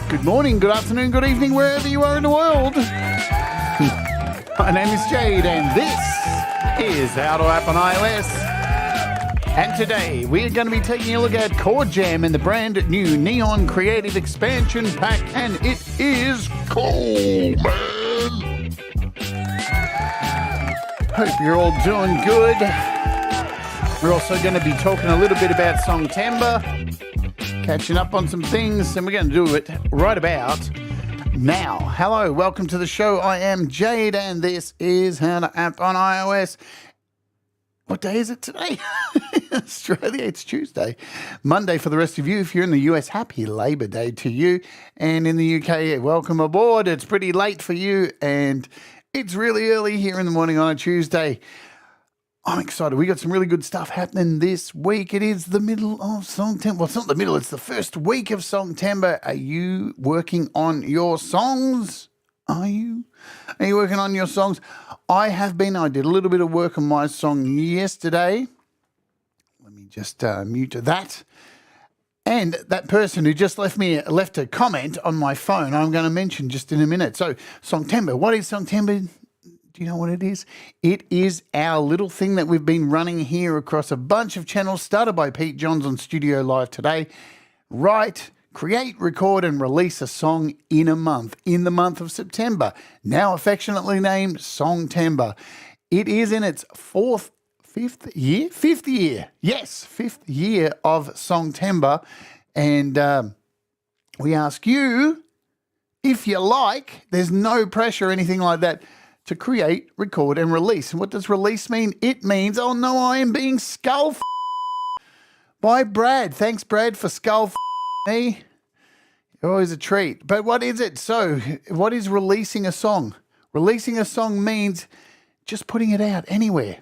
Good morning, good afternoon, good evening, wherever you are in the world. My name is Jade, and this is How to App on iOS. And today, we are going to be taking a look at Chord Jam and the brand new Neon Creative Expansion Pack, and it is cool, man. Hope you're all doing good. We're also going to be talking a little bit about Songtember, catching up on some things, and we're going to do it right about now. Hello, welcome to the show. I am Jade, and this is How to App on iOS. What day is it today? Australia, it's Tuesday. Monday for the rest of you. If you're in the US, happy Labor Day to you. And in the UK, welcome aboard. It's pretty late for you, and it's really early here in the morning on a Tuesday. I'm excited. We got some really good stuff happening this week. It is the middle of Songtember. Well, it's not the middle. It's the first week of Songtember. Are you working on your songs? Are you working on your songs? I have been. I did a little bit of work on my song yesterday. Let me just mute that. And that person who just left a comment on my phone, I'm going to mention just in a minute. So Songtember. What is Songtember? Do you know what it is? It is our little thing that we've been running here across a bunch of channels, started by Pete Johns on Studio Live today. Write, create, record, and release a song in a month, in the month of September, now affectionately named Songtember. It is in its fifth year. Yes, fifth year of Songtember. And we ask you, if you like, there's no pressure or anything like that, to create, record, and release. And what does release mean? It means, oh no, I am being skull by Brad. Thanks, Brad, for skull me. You're always a treat. But what is it? So, what is releasing a song? Releasing a song means just putting it out anywhere.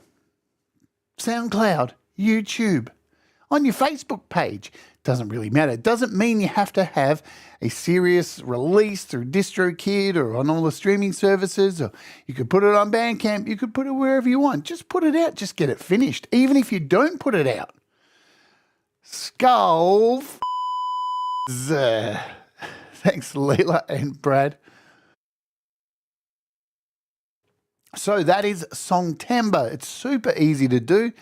SoundCloud, YouTube, on your Facebook page. Doesn't really matter. It doesn't mean you have to have a serious release through DistroKid or on all the streaming services, or you could put it on Bandcamp. You could put it wherever you want. Just put it out. Just get it finished. Even if you don't put it out. Skull. Thanks, Leela and Brad. So that is Songtember. It's super easy to do.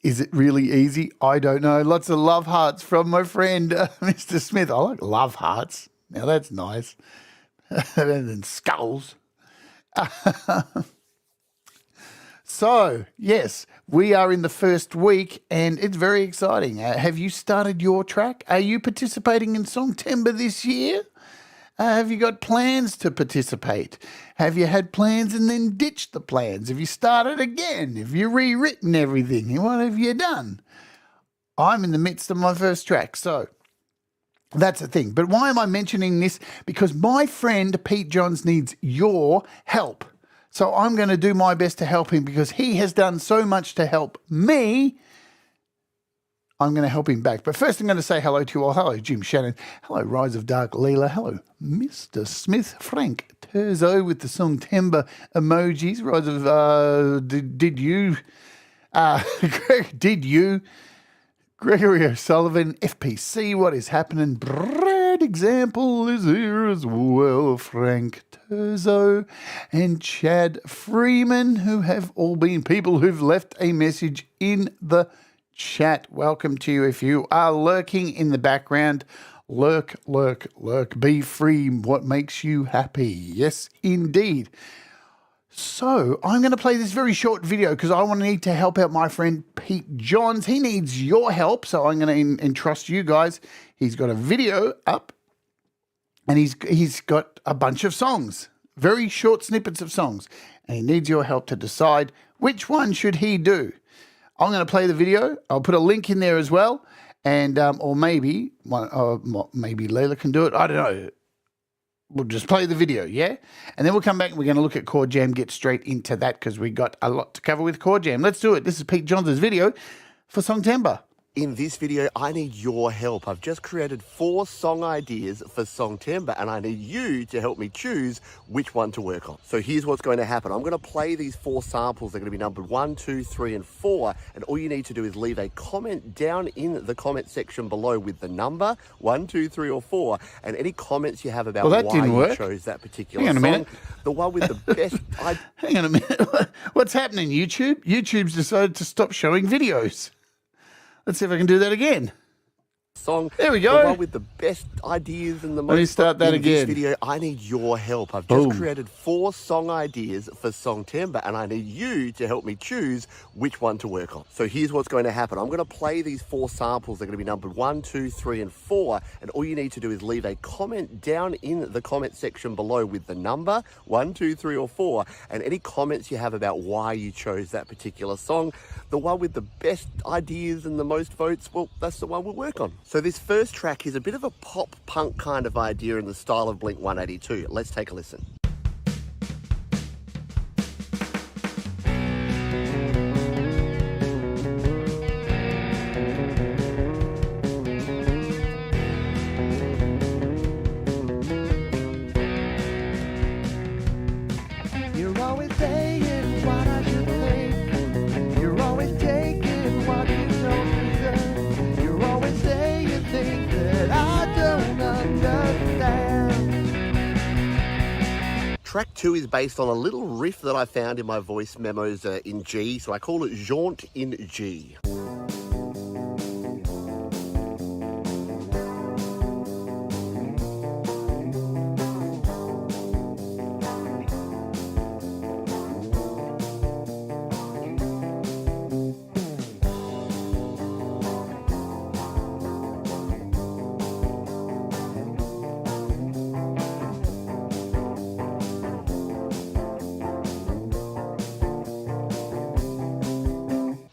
Is it really easy? I don't know. Lots of love hearts from my friend, Mr. Smith. I like love hearts. Now, that's nice. Better than skulls. So, yes, we are in the first week, and it's very exciting. Have you started your track? Are you participating in Songtember this year? Have you got plans to participate? Have you had plans and then ditched the plans? Have you started again? Have you rewritten everything? What have you done? I'm in the midst of my first track, so that's the thing. But why am I mentioning this? Because my friend Pete Johns needs your help. So I'm going to do my best to help him because he has done so much to help me. I'm going to help him back. But first I'm going to say hello to you all. Hello, Jim Shannon. Hello, Rise of Dark Leela. Hello, Mr. Smith. Frank Terzo with the Songtember emojis. Rise of, did you? Did you? Gregory O'Sullivan, FPC, what is happening? Brad Example is here as well. Frank Terzo and Chad Freeman, who have all been people who've left a message in the chat. Welcome to you. If you are lurking in the background, lurk. Be free. What makes you happy? Yes, indeed. So I'm going to play this very short video because I need to help out my friend Pete Johns. He needs your help, so I'm going to entrust you guys. He's got a video up, and he's got a bunch of songs, very short snippets of songs, and he needs your help to decide which one should he do. I'm going to play the video. I'll put a link in there as well. And, or maybe Leila can do it. I don't know. We'll just play the video, yeah? And then we'll come back and we're going to look at Chord Jam, get straight into that because we got a lot to cover with Chord Jam. Let's do it. This is Pete Johns' video for Songtember. In this video, I need your help. I've just created 4 song ideas for Songtember, and I need you to help me choose which one to work on. So here's what's going to happen. I'm going to play these 4 samples. They're going to be numbered 1, 2, 3, and 4. And all you need to do is leave a comment down in the comment section below with the number 1, 2, 3, or 4, and any comments you have about why you chose that particular song. Hang on a minute. The one with the best... Hang on a minute. What's happening, YouTube? YouTube's decided to stop showing videos. Let's see if I can do that again. Song. There we go. The one with the best ideas and the most... Let me start that again. In this video, I need your help. I've just created 4 song ideas for Songtember, and I need you to help me choose which one to work on. So here's what's going to happen. I'm going to play these 4 samples. They're going to be numbered 1, 2, 3, and 4. And all you need to do is leave a comment down in the comment section below with the number 1, 2, 3, or 4, and any comments you have about why you chose that particular song. The one with the best ideas and the most votes, well, that's the one we'll work on. So this first track is a bit of a pop punk kind of idea in the style of Blink 182. Let's take a listen. You're always saying what I should think. You're always taking what you don't deserve. You're always saying things that I don't understand. Track 2 is based on a little riff that I found in my voice memos in G, so I call it Jaunt in G.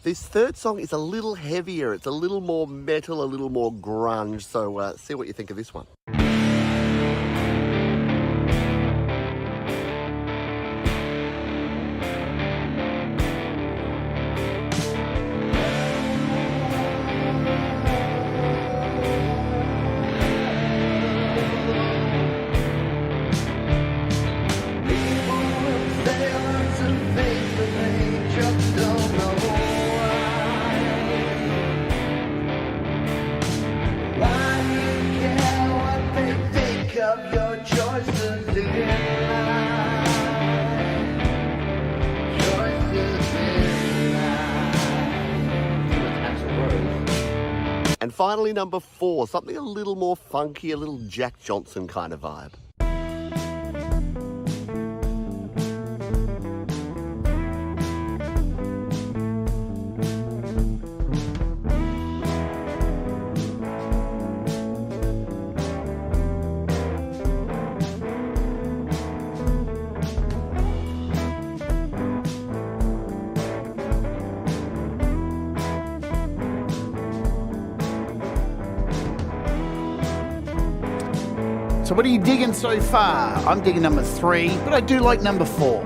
This third song is a little heavier. It's a little more metal, a little more grunge. So see what you think of this one. And finally, number 4, something a little more funky, a little Jack Johnson kind of vibe. So what are you digging so far? I'm digging number 3, but I do like number 4.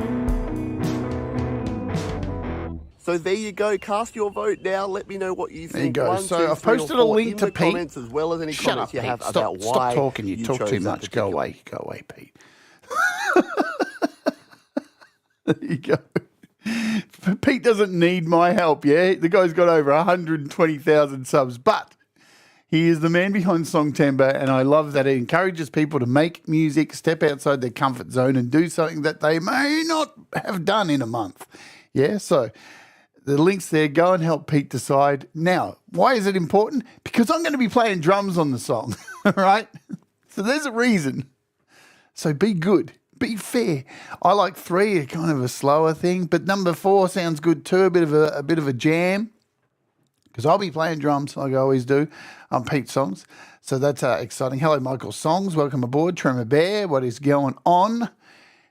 So there you go. Cast your vote now. Let me know what you think. There you go. 1, So 2, I've 3, posted or a 4 link in to the Pete. comments, as well as any Shut comments up, you Pete. have Stop, about why stop talking. You talk chose too that much. Go particular away. Go away, Pete. There you go. Pete doesn't need my help, yeah? The guy's got over 120,000 subs, but he is the man behind Songtember, and I love that it encourages people to make music, step outside their comfort zone, and do something that they may not have done in a month. Yeah, so the link's there. Go and help Pete decide. Now, why is it important? Because I'm going to be playing drums on the song, all right? So there's a reason. So be good. Be fair. I like 3, kind of a slower thing, but number 4 sounds good too, a bit of a jam. Because I'll be playing drums like I always do on Pete's songs. So that's exciting. Hello, Michael Songs. Welcome aboard. Tremor Bear, what is going on?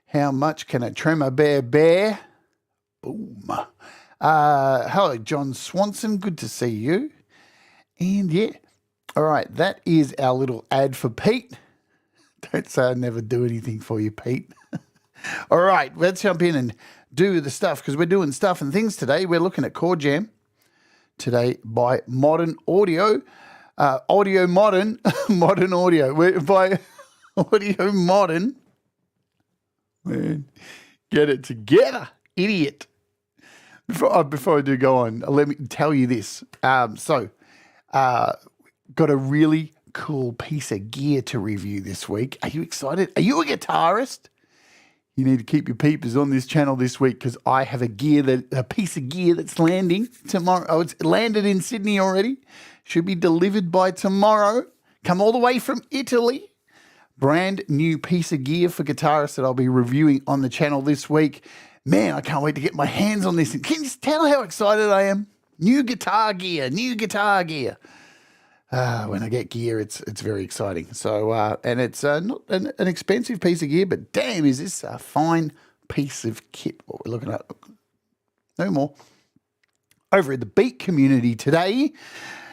How much can a Tremor Bear bear? Boom. Hello, John Swanson. Good to see you. And yeah, all right, that is our little ad for Pete. Don't say I never do anything for you, Pete. All right, let's jump in and do the stuff because we're doing stuff and things today. We're looking at Chord Jam today by Modern Audio. AudioModern, Modern Audio. By AudioModern. Man, get it together, idiot. Before I do go on, let me tell you this. Got a really cool piece of gear to review this week. Are you excited? Are you a guitarist? You need to keep your peepers on this channel this week because I have a piece of gear that's landing tomorrow. Oh, it's landed in Sydney already. Should be delivered by tomorrow. Come all the way from Italy. Brand new piece of gear for guitarists that I'll be reviewing on the channel this week. Man, I can't wait to get my hands on this. Can you tell how excited I am? New guitar gear. When I get gear, it's very exciting. So, and it's not an expensive piece of gear, but damn, is this a fine piece of kit, what we're looking at. No more. Over at the Beat community today,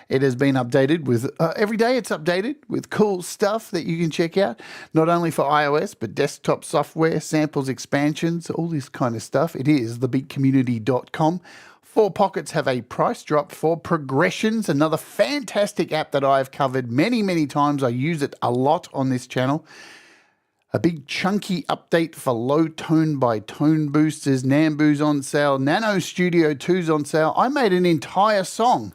it has been updated with, every day it's updated with cool stuff that you can check out, not only for iOS, but desktop software, samples, expansions, all this kind of stuff. It is thebeatcommunity.com. 4 Pockets have a price drop for Progressions, another fantastic app that I've covered many, many times. I use it a lot on this channel. A big chunky update for low tone by tone boosters. Nambu's on sale. Nano Studio 2's on sale. I made an entire song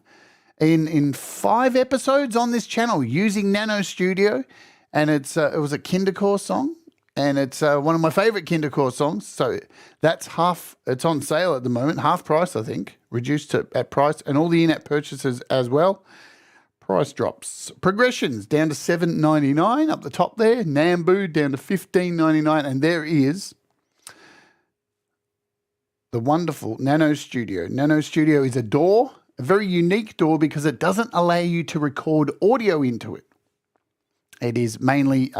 in 5 episodes on this channel using Nano Studio, and it was a kindercore song. And it's one of my favorite kindercore songs. So that's it's on sale at the moment, half price, I think, reduced at price, and all the in-app purchases as well. Price drops. Progressions down to $7.99 up the top there. Nambu down to $15.99. And there is the wonderful Nano Studio. Nano Studio is a DAW, a very unique DAW because it doesn't allow you to record audio into it. It is mainly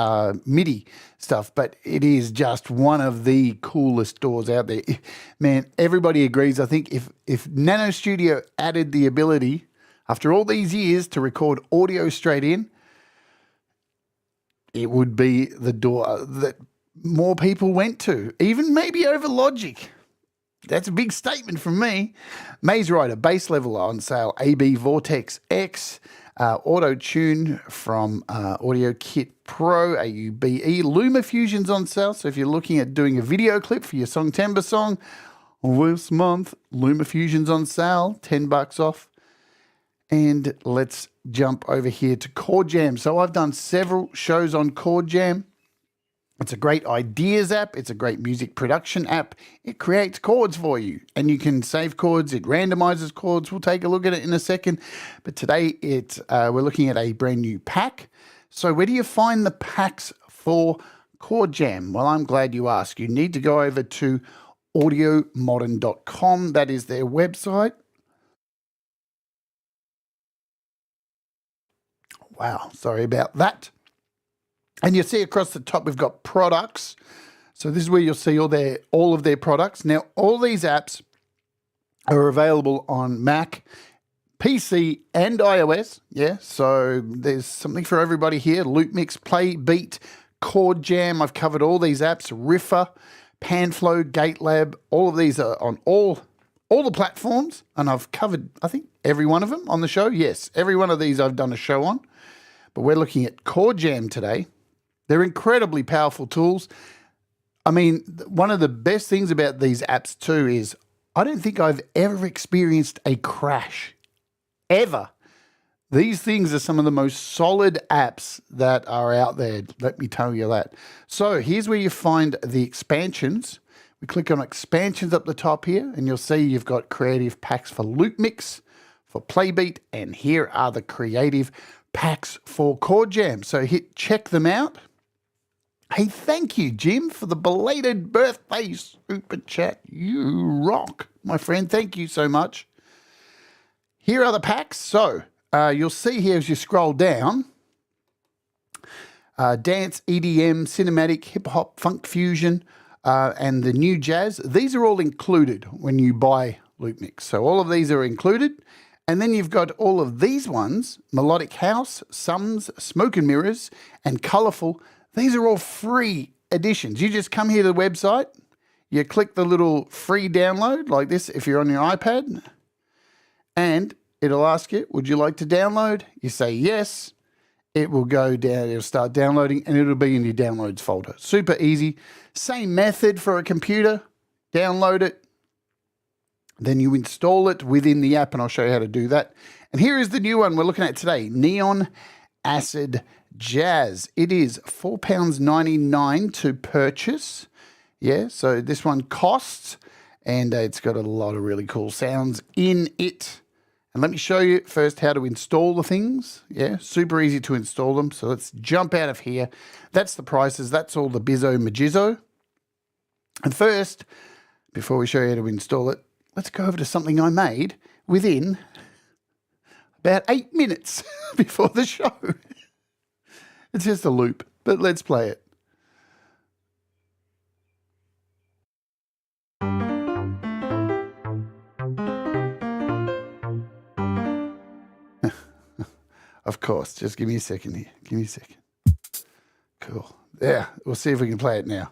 MIDI stuff, but it is just one of the coolest DAWs out there. Man, everybody agrees. I think if Nano Studio added the ability, after all these years, to record audio straight in, it would be the DAW that more people went to, even maybe over Logic. That's a big statement from me. Maze Rider bass level on sale. AB Vortex X. Auto Tune from Audio Kit Pro, AUBE. Luma Fusion's on sale, so if you're looking at doing a video clip for your Songtember song this month, Luma Fusion's on sale, $10 off. And let's jump over here to Chord Jam. So I've done several shows on Chord Jam. It's a great ideas app. It's a great music production app. It creates chords for you, and you can save chords. It randomizes chords. We'll take a look at it in a second. But today we're looking at a brand new pack. So where do you find the packs for Chord Jam? Well, I'm glad you asked. You need to go over to AudioModern.com. That is their website. Wow, sorry about that. And you'll see across the top, we've got products. So this is where you'll see all of their products. Now, all these apps are available on Mac, PC, and iOS. Yeah, so there's something for everybody here. Loop Mix, Play, Beat, Chord Jam. I've covered all these apps. Riffer, Panflow, GateLab. All of these are on all the platforms. And I've covered, I think, every one of them on the show. Yes, every one of these I've done a show on. But we're looking at Chord Jam today. They're incredibly powerful tools. I mean, one of the best things about these apps too is I don't think I've ever experienced a crash, ever. These things are some of the most solid apps that are out there, let me tell you that. So here's where you find the expansions. We click on expansions up the top here, and you'll see you've got creative packs for Loop Mix, for Playbeat, and here are the creative packs for Chord Jam. So check them out. Hey, thank you, Jim, for the belated birthday super chat. You rock, my friend. Thank you so much. Here are the packs. So you'll see here as you scroll down, dance, EDM, cinematic, hip-hop, funk fusion, and the new jazz. These are all included when you buy Loop Mix. So all of these are included. And then you've got all of these ones, Melodic House, Sums, Smoke and Mirrors, and Colourful. These are all free editions. You just come here to the website, you click the little free download like this if you're on your iPad, and it'll ask you, would you like to download? You say yes. It will go down, it'll start downloading, and it'll be in your downloads folder. Super easy. Same method for a computer. Download it. Then you install it within the app, and I'll show you how to do that. And here is the new one we're looking at today, Neon Acid Jazz. It is £4.99 to purchase. Yeah, so this one costs, and it's got a lot of really cool sounds in it. And let me show you first how to install the things. Yeah, super easy to install them. So let's jump out of here. That's the prices. That's all the bizzo majizzo. And first, before we show you how to install it, let's go over to something I made within about 8 minutes before the show. It's just a loop, but let's play it. Of course, just give me a second here. Give me a second. Cool. There, we'll see if we can play it now.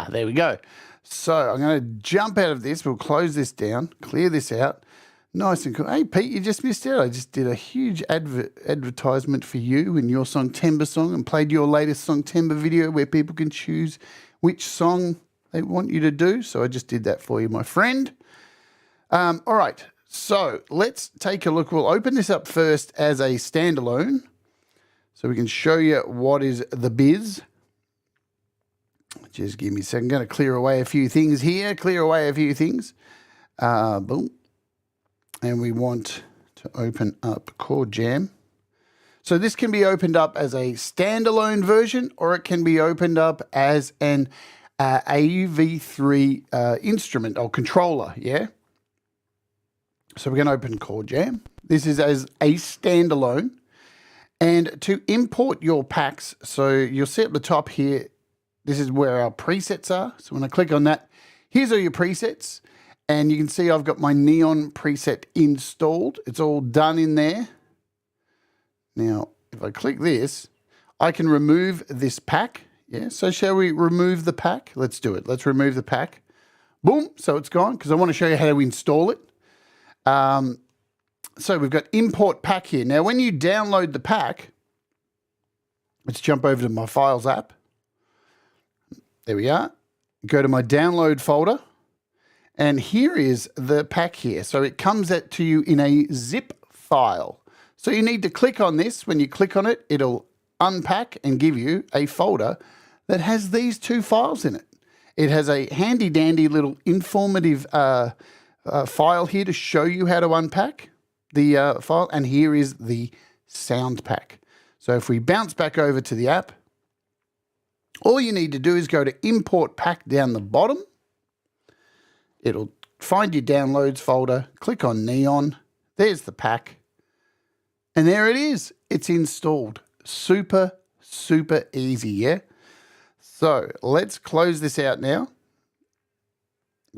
There we go. So I'm going to jump out of this. We'll close this down, clear this out. Nice and cool. Hey, Pete, you just missed out. I just did a huge advertisement for you and your Songtember song and played your latest Songtember video where people can choose which song they want you to do. So I just did that for you, my friend. All right. So let's take a look. We'll open this up first as a standalone so we can show you what is the biz. Just give me a second. I'm going to clear away a few things here. Boom. And we want to open up Chord Jam. So this can be opened up as a standalone version, or it can be opened up as an AV3 instrument or controller, yeah? So we're going to open Chord Jam. This is as a standalone. And to import your packs, so you'll see at the top here, this is where our presets are. So when I click on that, here's all your presets. And you can see I've got my Neon preset installed. It's all done in there. Now, if I click this, I can remove this pack. Yeah, so shall we remove the pack? Let's do it. Let's remove the pack. Boom, so it's gone because I want to show you how to install it. So we've got import pack here. Now, when you download the pack, let's jump over to my Files app. There we are. Go to my download folder. And here is the pack here. So it comes out to you in a zip file. So you need to click on this. When you click on it, it'll unpack and give you a folder that has these two files in it. It has a handy dandy little informative file here to show you how to unpack the file. And here is the sound pack. So if we bounce back over to the app, all you need to do is go to import pack down the bottom. It'll find your downloads folder, click on Neon, there's the pack, and there it is. It's installed. Super, super easy, yeah? So let's close this out now.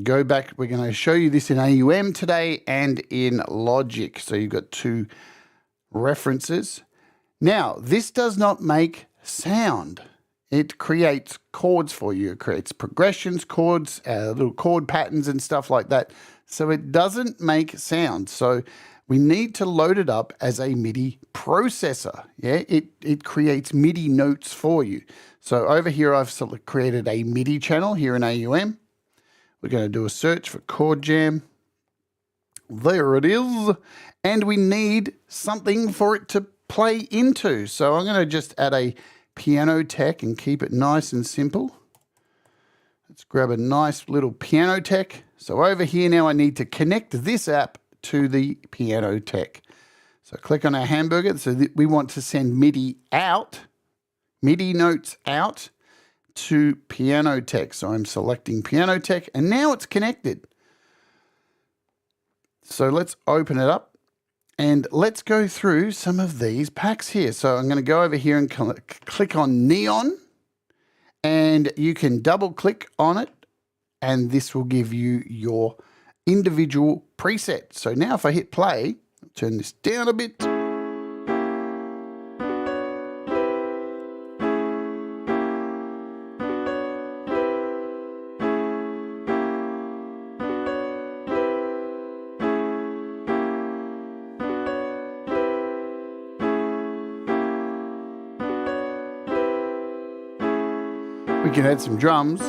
Go back, we're going to show you this in AUM today and in Logic. So you've got two references. Now, this does not make sound. It creates chords for you. It creates progressions, chords, little chord patterns and stuff like that. So it doesn't make sound. So we need to load it up as a MIDI processor. Yeah, it creates MIDI notes for you. So over here, I've created a MIDI channel here in AUM. We're going to do a search for Chord Jam. There it is. And we need something for it to play into. So I'm going to just add a piano tech and keep it nice and simple. Let's grab a nice little piano tech. So over here now I need to connect this app to the piano tech. So click on our hamburger. So we want to send MIDI out, MIDI notes out to piano tech. So I'm selecting piano tech and now it's connected. So let's open it up and let's go through some of these packs here. So I'm going to go over here and click on Neon, and you can double click on it and this will give you your individual preset. So now if I hit play, I'll turn this down a bit. We can add some drums.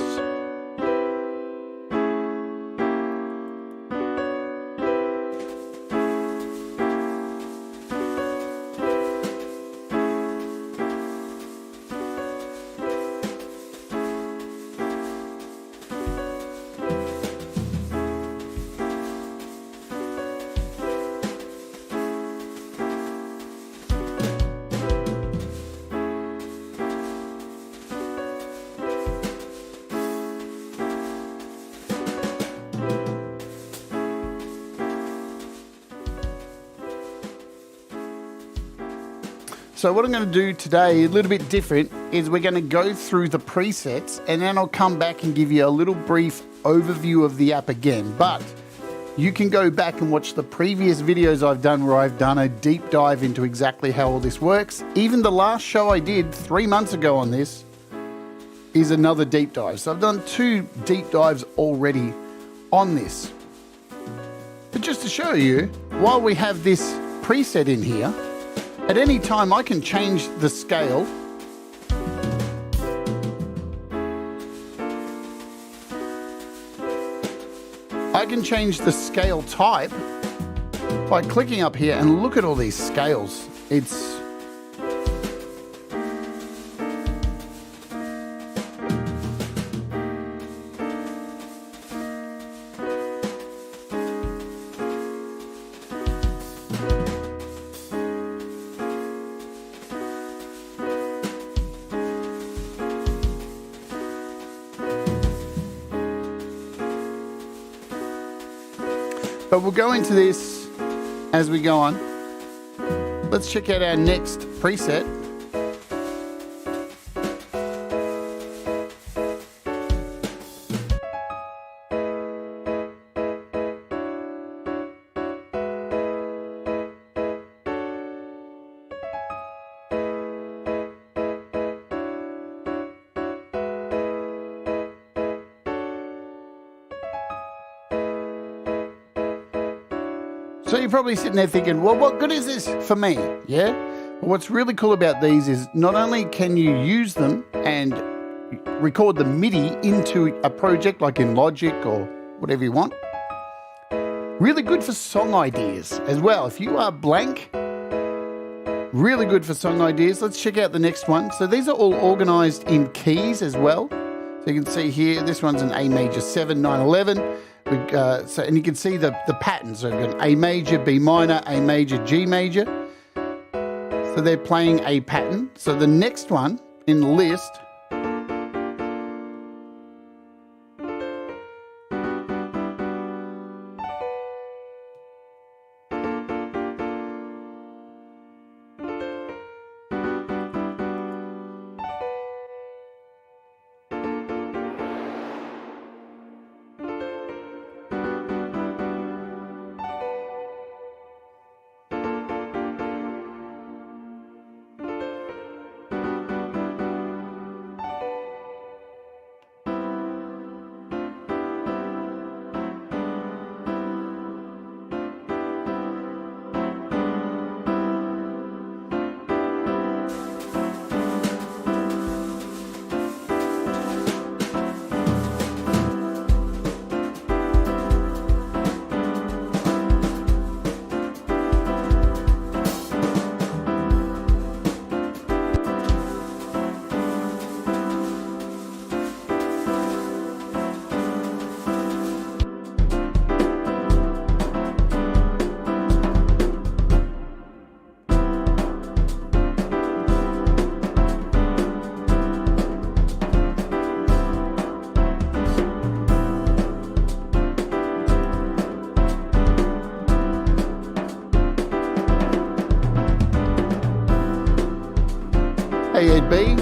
So what I'm going to do today, a little bit different, is we're going to go through the presets and then I'll come back and give you a little brief overview of the app again. But you can go back and watch the previous videos I've done where I've done a deep dive into exactly how all this works. Even the last show I did 3 months ago on this is another deep dive. So I've done 2 deep dives already on this. But just to show you, while we have this preset in here, at any time I can change the scale. I can change the scale type by clicking up here and look at all these scales. It's But we'll go into this as we go on. Let's check out our next preset. So you're probably sitting there thinking, well, what good is this for me? Yeah? Well, what's really cool about these is not only can you use them and record the MIDI into a project like in Logic or whatever you want, really good for song ideas as well. If you are blank, really good for song ideas. Let's check out the next one. So these are all organized in keys as well. So you can see here, this one's an A major 7, 9, 11. And you can see the patterns. So we've got A major, B minor, A major, G major. So they're playing a pattern. So the next one in the list B.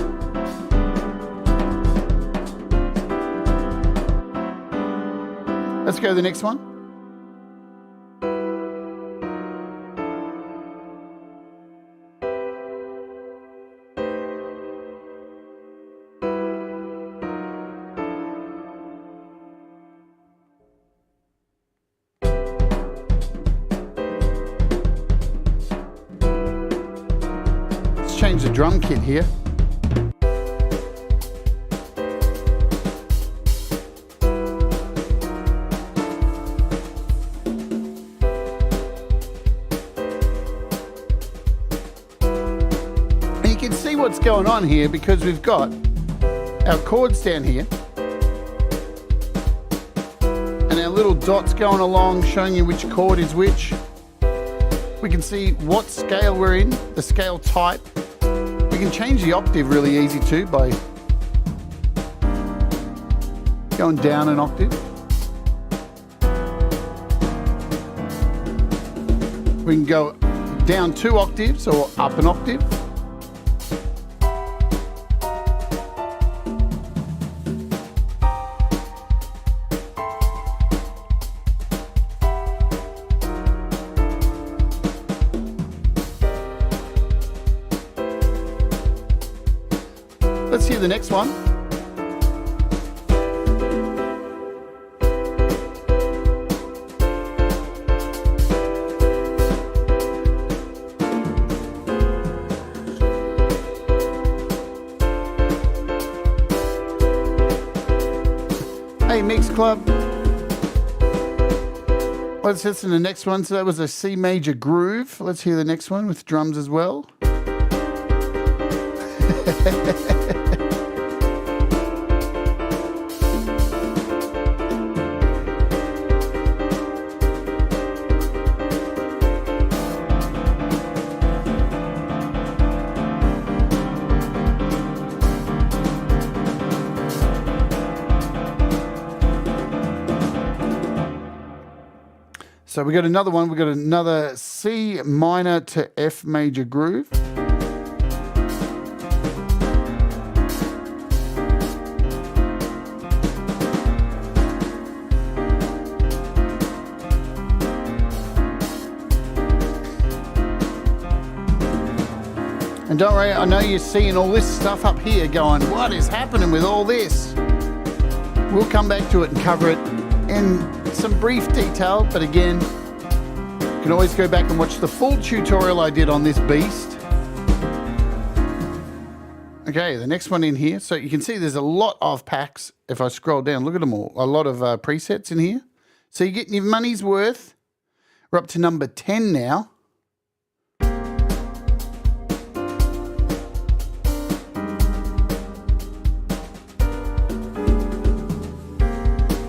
Let's go to the next one. Let's change the drum kit here. See what's going on here because we've got our chords down here and our little dots going along showing you which chord is which. We can see what scale we're in, the scale type. We can change the octave really easy too by going down an octave. We can go down 2 octaves or up an octave. Let's hear the next one. Hey, Mix Club. Let's listen to the next one. So that was a C major groove. Let's hear the next one with drums as well. So we got another one. We got another C minor to F major groove. And don't worry, I know you're seeing all this stuff up here going, what is happening with all this? We'll come back to it and cover it in some brief detail, but again, you can always go back and watch the full tutorial I did on this beast. Okay, the next one in here. So you can see there's a lot of packs. If I scroll down, look at them all. A lot of presets in here. So you're getting your money's worth. We're up to number 10 now.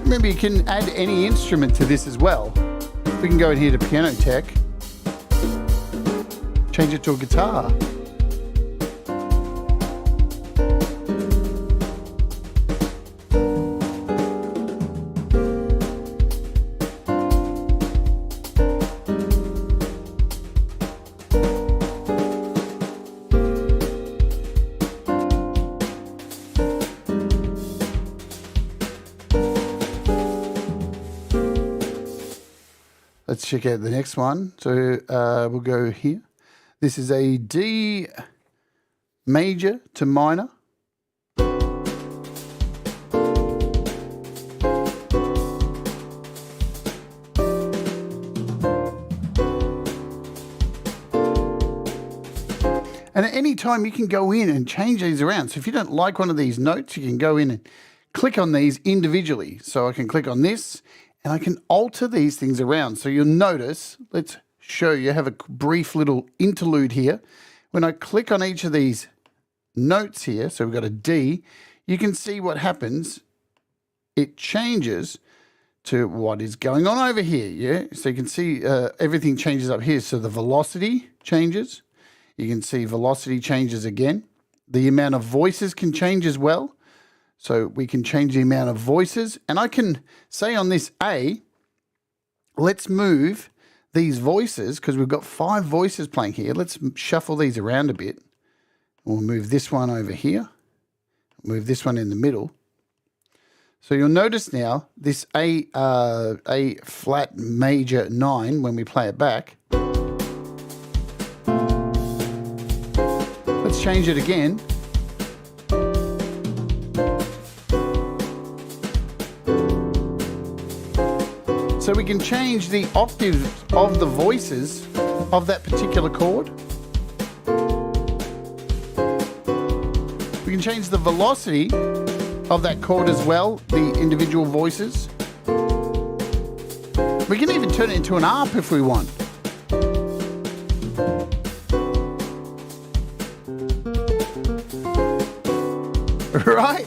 Remember, you can add any instrument to this as well. We can go in here to Piano Tech, change it to a guitar. Let's check out the next one. So we'll go here. This is a D major to minor. And at any time you can go in and change these around. So if you don't like one of these notes, you can go in and click on these individually. So I can click on this and I can alter these things around. So you'll notice, let's show you, have a brief little interlude here. When I click on each of these notes here, so we've got a D, you can see what happens. It changes to what is going on over here, yeah? So you can see everything changes up here. So the velocity changes. You can see velocity changes again. The amount of voices can change as well. So we can change the amount of voices. And I can say on this A, let's move these voices, because we've got 5 voices playing here. Let's shuffle these around a bit. We'll move this one over here. Move this one in the middle. So you'll notice now this A flat major 9 when we play it back. Let's change it again. So we can change the octaves of the voices of that particular chord. We can change the velocity of that chord as well, the individual voices. We can even turn it into an ARP if we want. Right?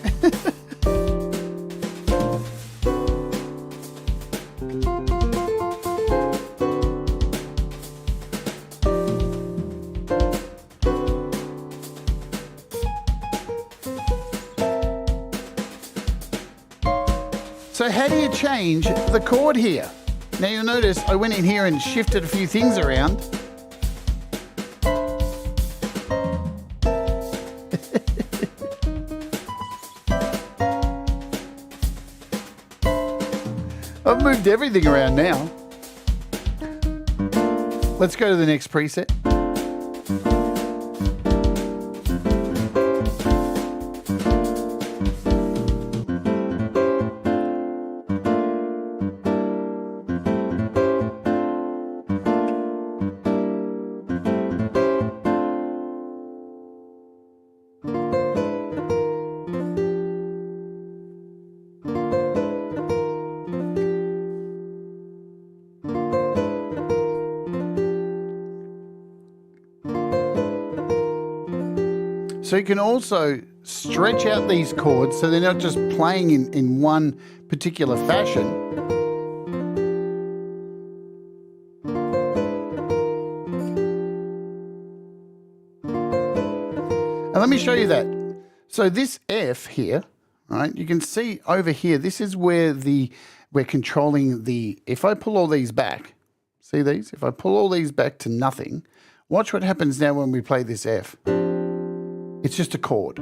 So how do you change the chord here? Now you'll notice I went in here and shifted a few things around. I've moved everything around now. Let's go to the next preset. So you can also stretch out these chords so they're not just playing in one particular fashion. And let me show you that. So this F here, right, you can see over here, this is where we're controlling the, if I pull all these back, see these? If I pull all these back to nothing, watch what happens now when we play this F. It's just a chord.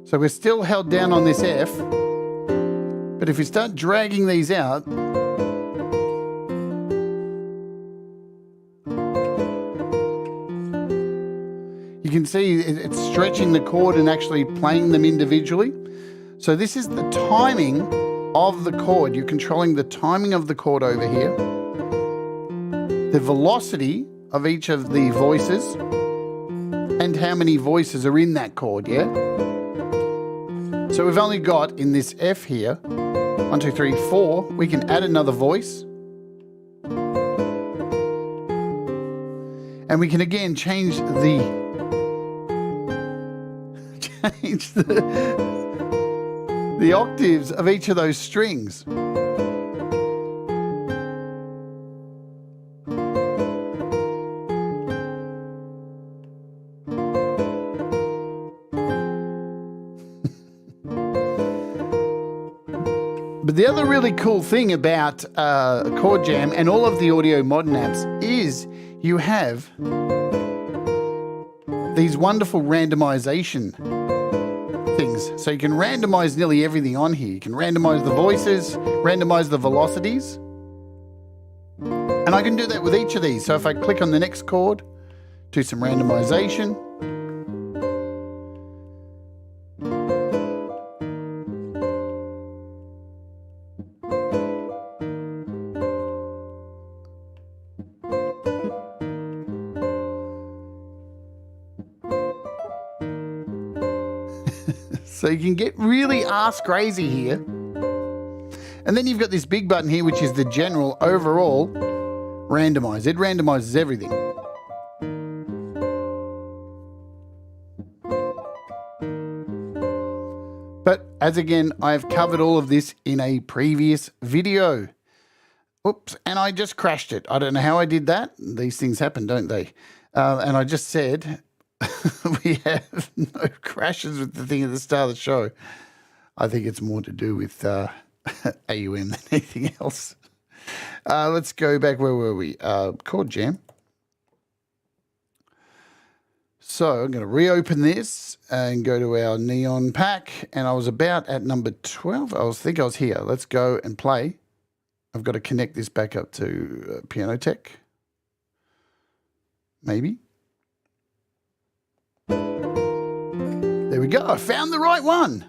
So we're still held down on this F, but if we start dragging these out, you can see it's stretching the chord and actually playing them individually. So this is the timing of the chord. You're controlling the timing of the chord over here. The velocity of each of the voices and how many voices are in that chord, yeah? So we've only got in this F here, 1, 2, 3, 4, we can add another voice. And we can again change the octaves of each of those strings. But the other really cool thing about Chord Jam and all of the AudioModern apps is you have these wonderful randomization things. So you can randomize nearly everything on here. You can randomize the voices, randomize the velocities. And I can do that with each of these. So if I click on the next chord, do some randomization. So you can get really arse crazy here. And then you've got this big button here, which is the general overall randomize. It randomizes everything. But as again, I've covered all of this in a previous video. Oops, and I just crashed it. I don't know how I did that. These things happen, don't they? And I just said we have no crashes with the thing at the start of the show. I think it's more to do with AUM than anything else. Let's go back. Where were we? Chord Jam. So I'm going to reopen this and go to our neon pack. And I was about at number 12. I think I was here. Let's go and play. I've got to connect this back up to Piano Tech. Maybe. There we go. I found the right one.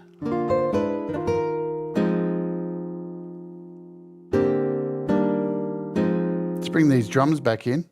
Let's bring these drums back in.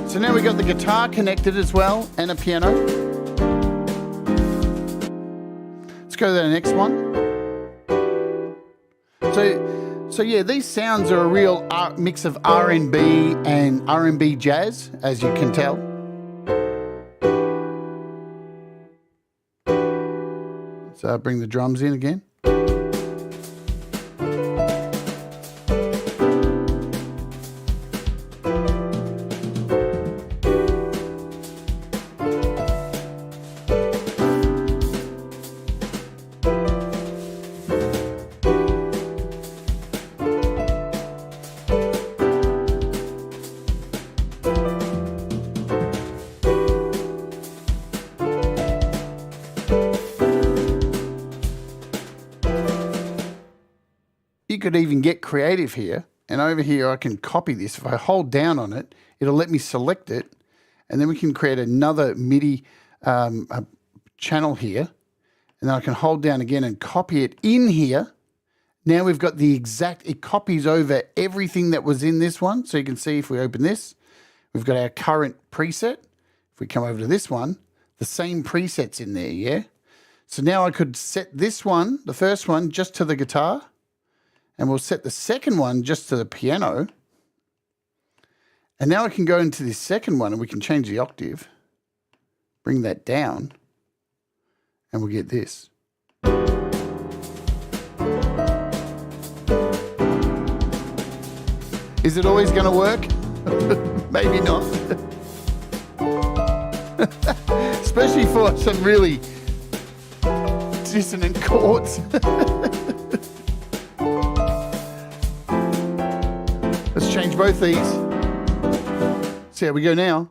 So now we've got the guitar connected as well and a piano. Let's go to the next one. So yeah, these sounds are a real mix of R&B and R&B jazz, as you can tell. So bring the drums in again. You could even get creative here, and over here I can copy this. If I hold down on it, it'll let me select it, and then we can create another MIDI channel here, and then I can hold down again and copy it in here. Now we've got the exact, it copies over everything that was in this one. So you can see if we open this, we've got our current preset. If we come over to this one, the same preset's in there, yeah? So now I could set this one, the first one, just to the guitar, and we'll set the second one just to the piano. And now I can go into this second one and we can change the octave, bring that down, and we'll get this. Is it always going to work? Maybe not. Especially for some really dissonant chords. Let's change both these. See how we go now.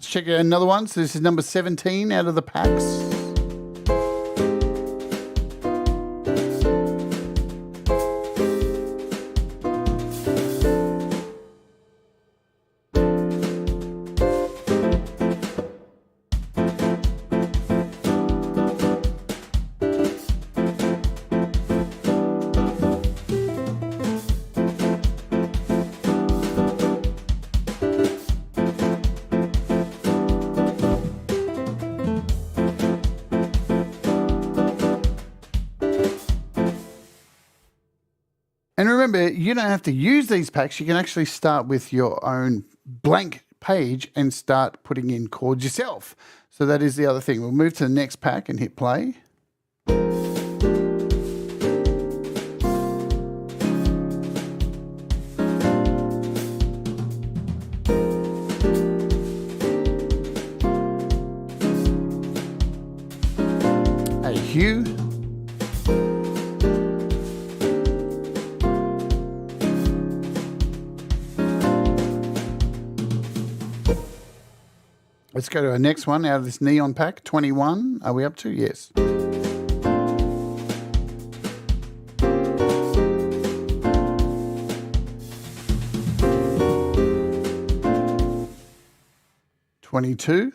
Check out another one. So this is number 17 out of the packs. And remember, you don't have to use these packs. You can actually start with your own blank page and start putting in chords yourself. So that is the other thing. We'll move to the next pack and hit play. A hue. Let's go to our next one out of this neon pack. 21. Are we up to? Yes. $22.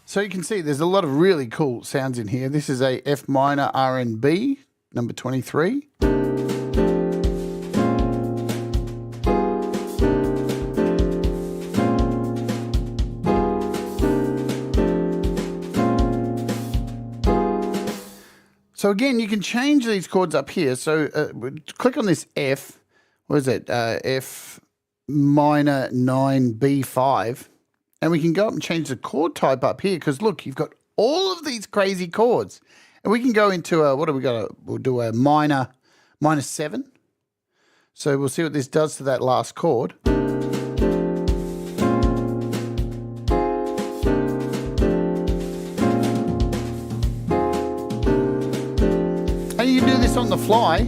So you can see there's a lot of really cool sounds in here. This is a F minor R&B, number 23. So again, you can change these chords up here. So click on this F, what is it? F minor 9 B5. And we can go up and change the chord type up here because look, you've got all of these crazy chords. And we can go into a, what do we got? We'll do a minor 7. So we'll see what this does to that last chord. And you can do this on the fly.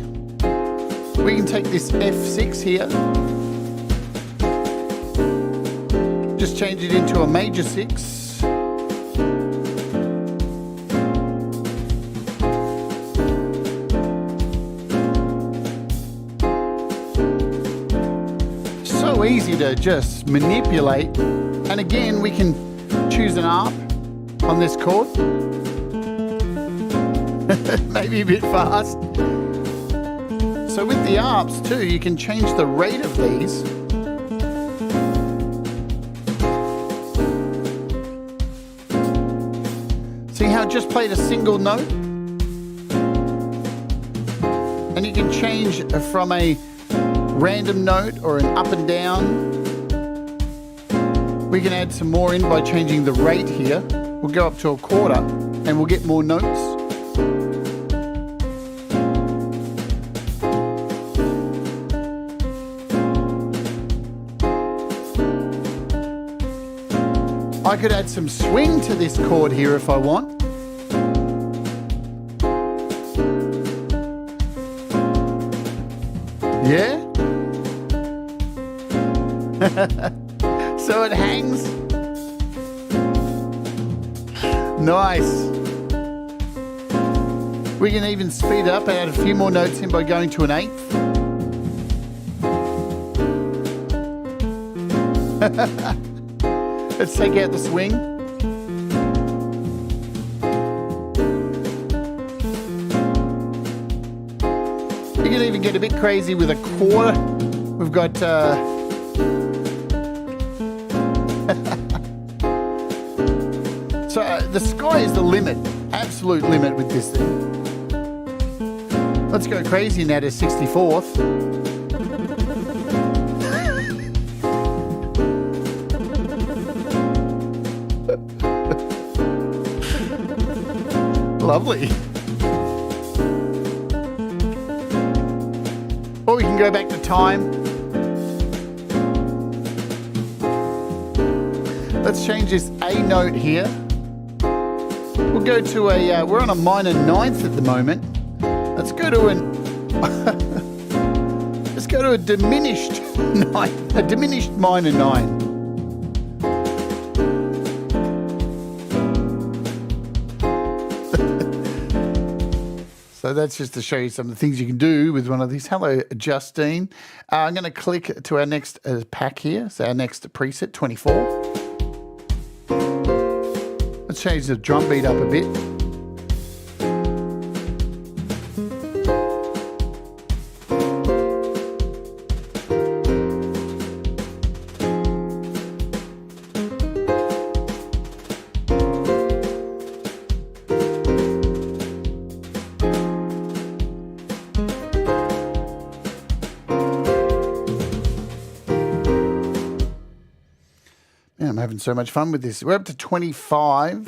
We can take this F6 here. Just change it into a major 6. So easy to just manipulate. And again, we can choose an ARP on this chord. Maybe a bit fast. So with the ARPs too, you can change the rate of these. See how I just played a single note? And you can change from a random note or an up and down. We can add some more in by changing the rate here. We'll go up to a quarter and we'll get more notes. I could add some swing to this chord here if I want. Yeah? So it hangs. Nice. We can even speed up and add a few more notes in by going to an 8th. Let's take out the swing. You can even get a bit crazy with a quarter. We've got so the sky is the limit, absolute limit with this thing. Let's go crazy now to 64th. Lovely. Or we can go back to time. Let's change this A note here. We'll go to a, we're on a minor 9th at the moment. Let's go to an, let's go to a diminished 9, a diminished minor 9. So that's just to show you some of the things you can do with one of these. Hello, Justine. I'm going to click to our next pack here. So our next preset, 24. Let's change the drum beat up a bit. Man, I'm having so much fun with this. We're up to 25.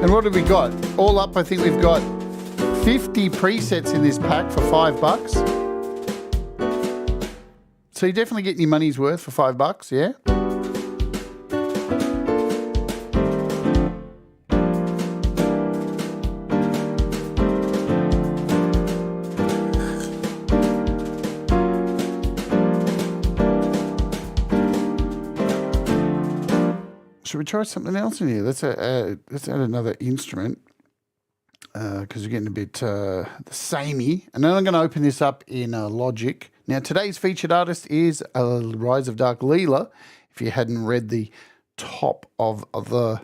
And what have we got? All up, I think we've got 50 presets in this pack for $5. So you're definitely getting your money's worth for $5, yeah? Should we try something else in here? Let's add another instrument because we're getting a bit the samey. And then I'm going to open this up in Logic. Now, today's featured artist is Rise of Dark Leela. If you hadn't read the top of the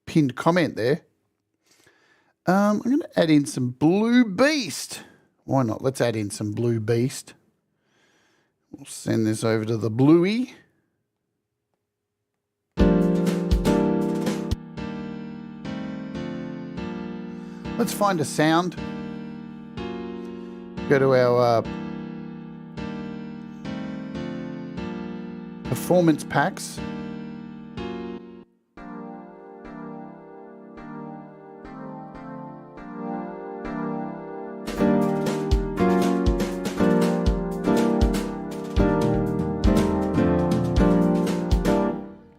pinned comment there. I'm going to add in some Blue Beast. Why not? Let's add in some Blue Beast. We'll send this over to the Bluey. Let's find a sound. Go to our performance packs.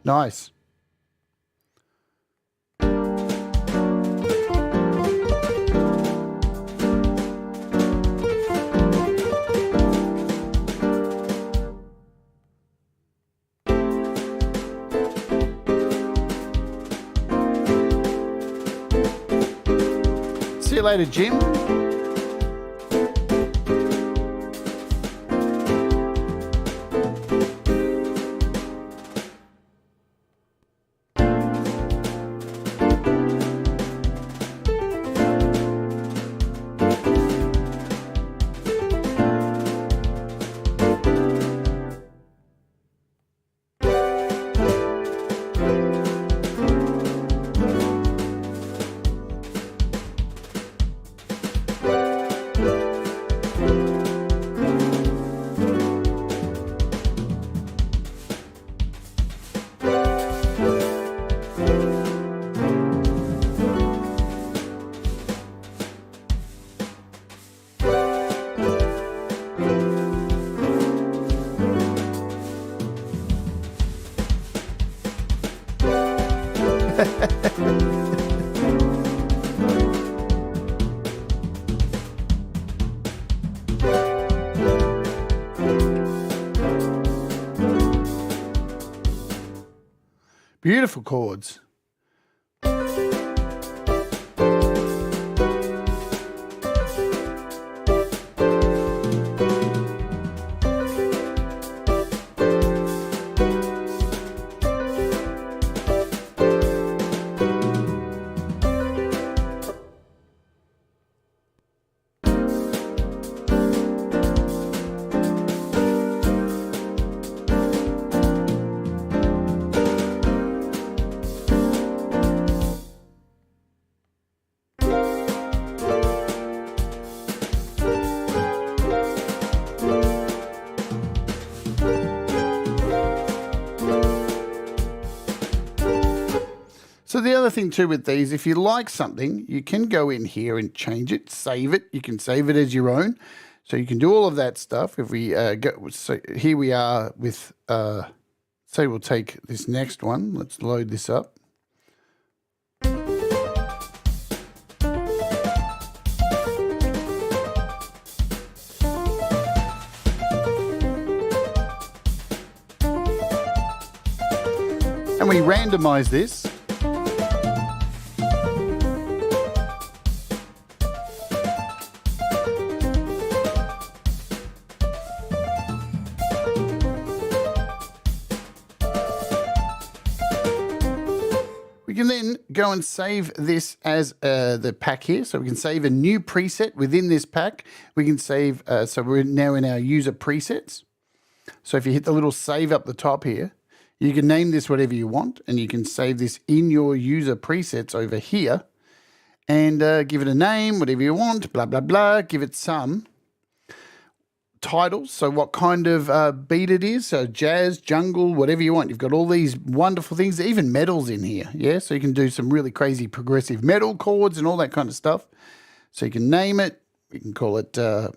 Nice. See you later, Jim. Beautiful chords. So the other thing too with these, if you like something, you can go in here and change it, save it. You can save it as your own. So you can do all of that stuff. If we go, so here we are with, say we'll take this next one. Let's load this up. And we randomize this. We can then go and save this as the pack here. So we can save a new preset within this pack. We can save, so we're now in our user presets. So if you hit the little save up the top here, you can name this whatever you want, and you can save this in your user presets over here and give it a name, whatever you want, blah, blah, blah. Give it some titles, so what kind of beat it is, so jazz, jungle, whatever you want. You've got all these wonderful things, even metals in here, yeah? So you can do some really crazy progressive metal chords and all that kind of stuff. So you can name it, we can call it, so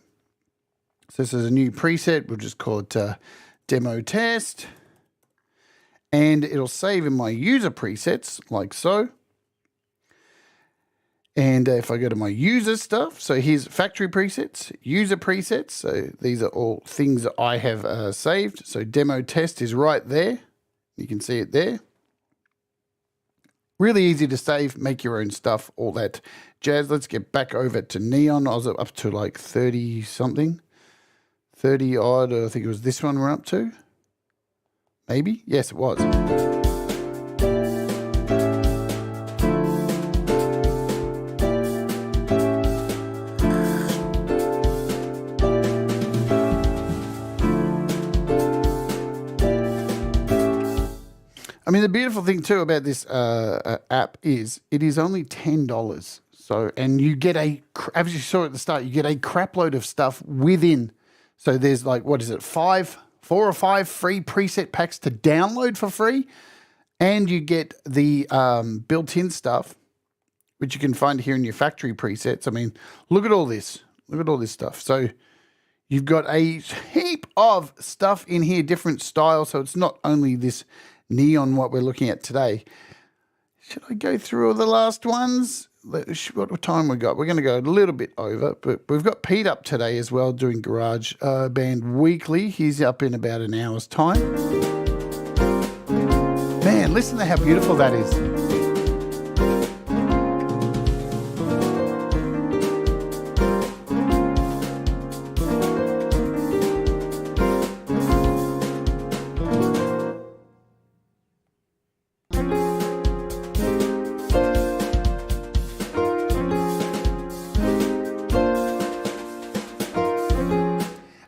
this is a new preset, we'll just call it demo test, and it'll save in my user presets like so. And if I go to my user stuff, so here's factory presets, user presets. So these are all things that I have saved. So demo test is right there. You can see it there. Really easy to save, make your own stuff, all that jazz. Let's get back over to Neon. I was up to like 30 something, 30 odd. I think it was this one we're up to. Maybe? Yes, it was. I mean, the beautiful thing too about this app is it is only $10. So, and you get as you saw at the start, you get a crap load of stuff within. So there's like, what is it, 4 or 5 free preset packs to download for free. And you get the built-in stuff, which you can find here in your factory presets. I mean, look at all this. Look at all this stuff. So you've got a heap of stuff in here, different styles. So it's not only this Neon what we're looking at today. Should I go through all the last ones? What time we got? We're going to go a little bit over, but we've got Pete up today as well doing Garage Band Weekly. He's up in about an hour's time. Man, listen to how beautiful that is.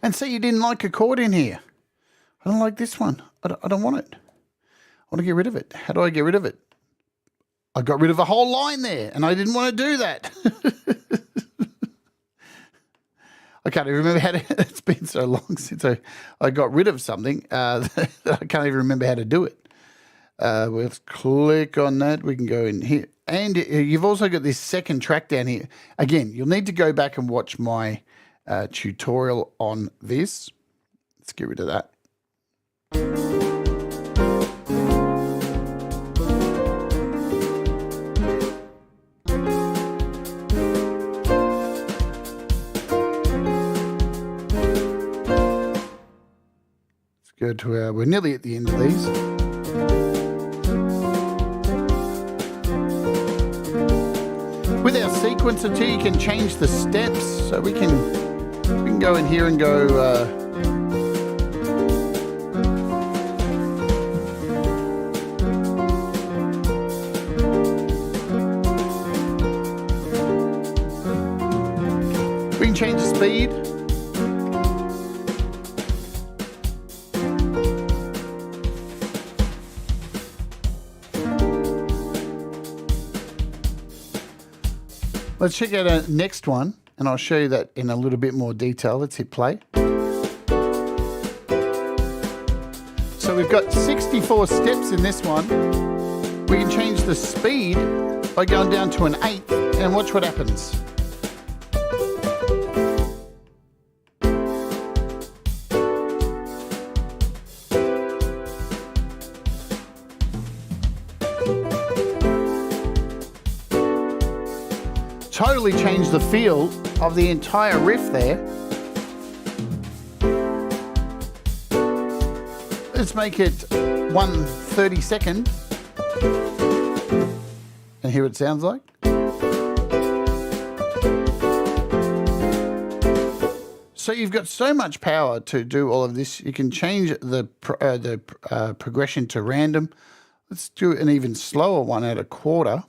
And see, you didn't like a chord in here. I don't like this one. I don't want it. I want to get rid of it. How do I get rid of it? I got rid of a whole line there, and I didn't want to do that. I can't even remember how to... It's been so long since I got rid of something that I can't even remember how to do it. Let's click on that. We can go in here. And you've also got this second track down here. Again, you'll need to go back and watch my... tutorial on this. Let's get rid of that. Let's go to we're nearly at the end of these. With our sequencer too, you can change the steps, so we can go in here and go we can change the speed. Let's check out our next one, and I'll show you that in a little bit more detail. Let's hit play. So we've got 64 steps in this one. We can change the speed by going down to an 1/8, and watch what happens. Totally changed the feel of the entire riff there. Let's make it 1/32, and hear what it sounds like. So you've got so much power to do all of this. You can change the progression to random. Let's do an even slower one at 1/4.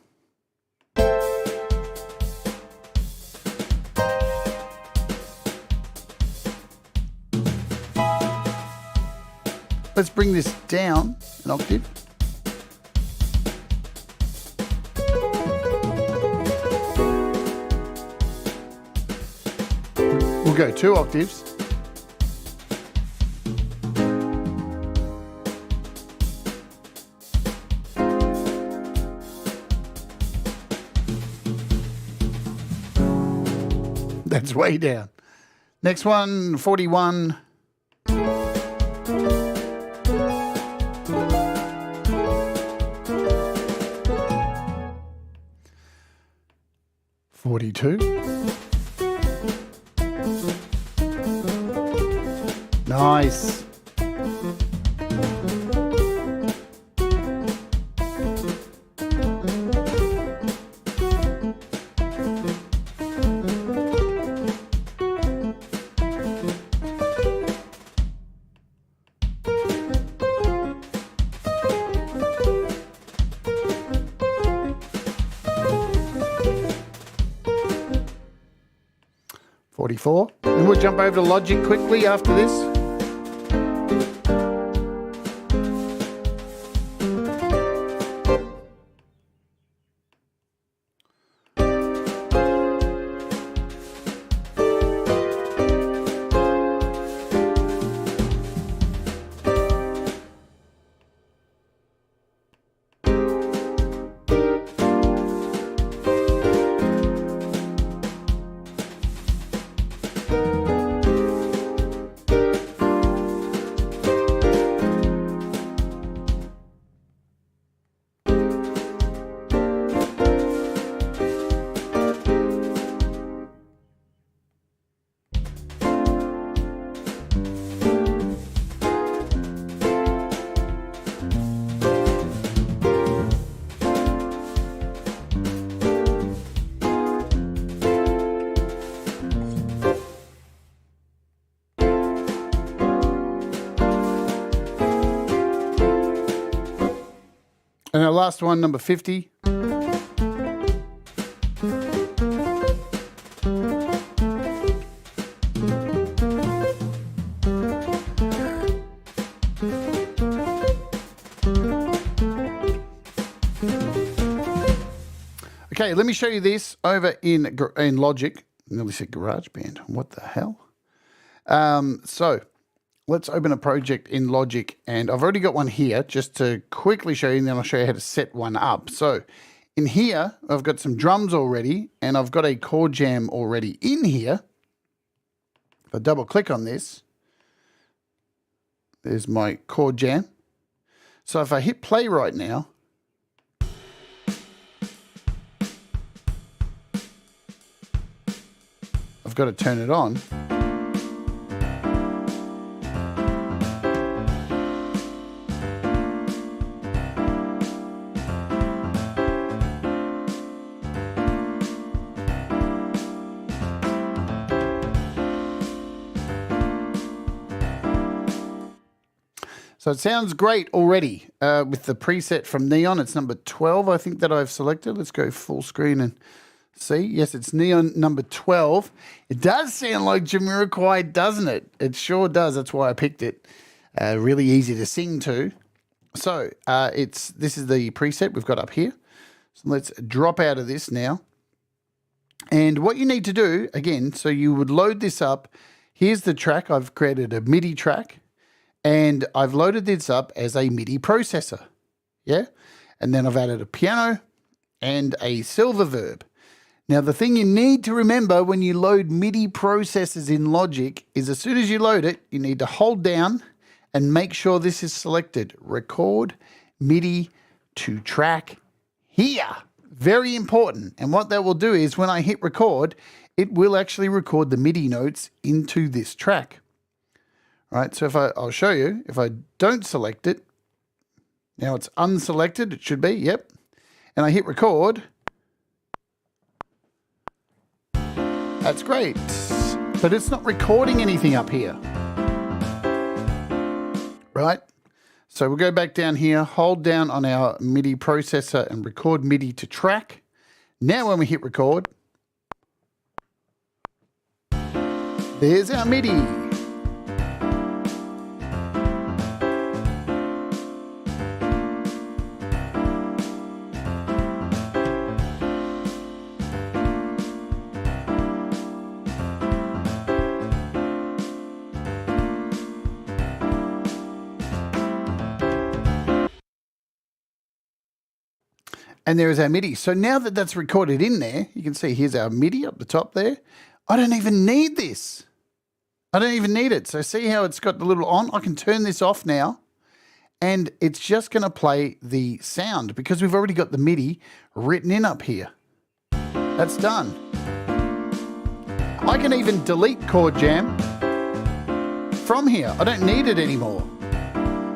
Let's bring this down an octave. We'll go 2 octaves. That's way down. Next one, 41. 42. Nice. And we'll jump over to Logic quickly after this. And our last one, number 50. Okay, let me show you this over in Logic. I nearly said GarageBand. What the hell? So let's open a project in Logic, and I've already got one here just to quickly show you, and then I'll show you how to set one up. So in here, I've got some drums already, and I've got a Chord Jam already in here. If I double click on this, there's my Chord Jam. So if I hit play right now, I've got to turn it on. So it sounds great already with the preset from Neon. It's number 12, I think, that I've selected. Let's go full screen and see. Yes, it's Neon number 12. It does sound like Jamiroquai, doesn't it? It sure does. That's why I picked it. Really easy to sing to. So this is the preset we've got up here. So let's drop out of this now. And what you need to do, again, so you would load this up. Here's the track. I've created a MIDI track. And I've loaded this up as a MIDI processor, yeah? And then I've added a piano and a silver verb. Now, the thing you need to remember when you load MIDI processors in Logic is as soon as you load it, you need to hold down and make sure this is selected. Record MIDI to track here. Very important. And what that will do is when I hit record, it will actually record the MIDI notes into this track. All right, so I'll show you, if I don't select it, now it's unselected, it should be, yep. And I hit record. That's great, but it's not recording anything up here. Right, so we'll go back down here, hold down on our MIDI processor and record MIDI to track. Now when we hit record, there's our MIDI. And there is our MIDI. So now that that's recorded in there, you can see here's our MIDI up the top there. I don't even need this. I don't even need it. So see how it's got the little on? I can turn this off now and it's just going to play the sound because we've already got the MIDI written in up here. That's done. I can even delete Chord Jam from here. I don't need it anymore.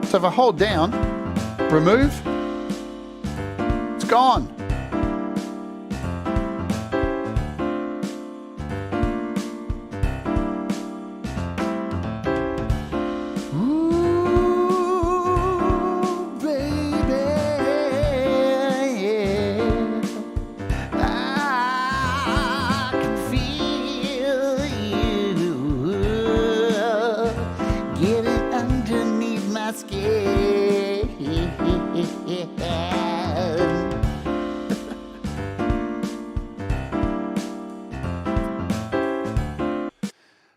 So if I hold down, remove, it's gone.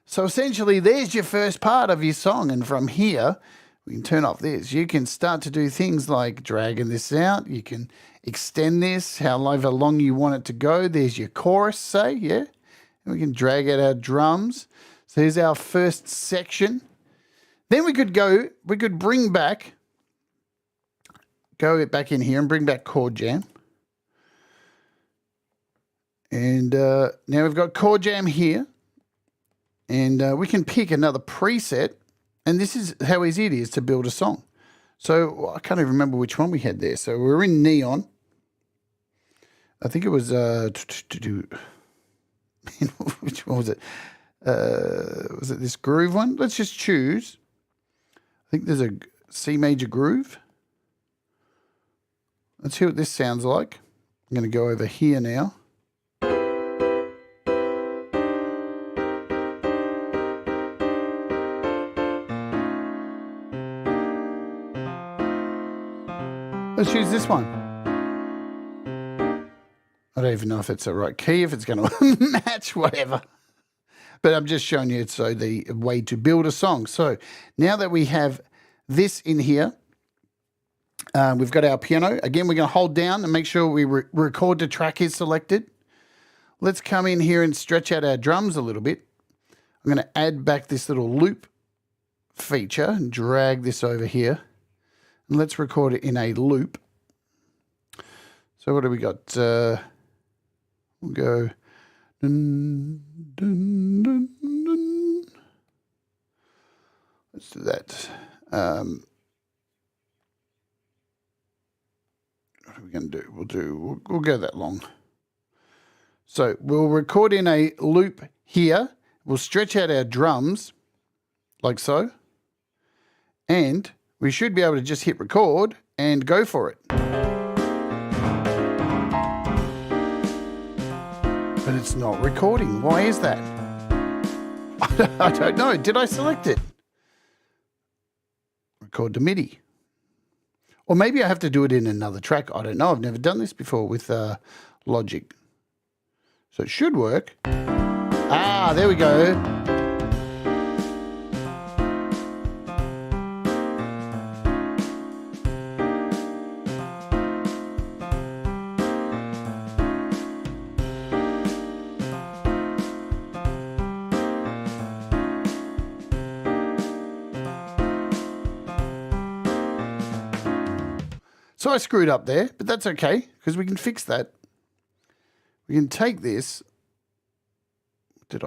So essentially, there's your first part of your song. And from here, we can turn off this. You can start to do things like dragging this out. You can extend this however long you want it to go. There's your chorus, say, yeah? And we can drag out our drums. So here's our first section. Then we could bring back, go back in here and bring back Chord Jam. And now we've got Chord Jam here. And we can pick another preset, and this is how easy it is to build a song. So I can't even remember which one we had there. So we're in Neon. I think it was which one was it? Was it this groove one? Let's just choose. I think there's a C major groove. Let's hear what this sounds like. I'm going to go over here now. Let's use this one. I don't even know if it's the right key, if it's going to match, whatever. But I'm just showing you so the way to build a song. So now that we have this in here, we've got our piano. Again, we're going to hold down and make sure we record the track is selected. Let's come in here and stretch out our drums a little bit. I'm going to add back this little loop feature and drag this over here. And let's record it in a loop. So what do we got? We'll go. Dun, dun, dun, dun. Let's do that. What are we going to do? We'll go that long. So we'll record in a loop here. We'll stretch out our drums like so. And we should be able to just hit record and go for it. But it's not recording. Why is that? I don't know. Did I select it? Record to MIDI. Or maybe I have to do it in another track. I don't know. I've never done this before with Logic. So it should work. Ah, there we go. So I screwed up there, but that's okay because we can fix that. We can take this.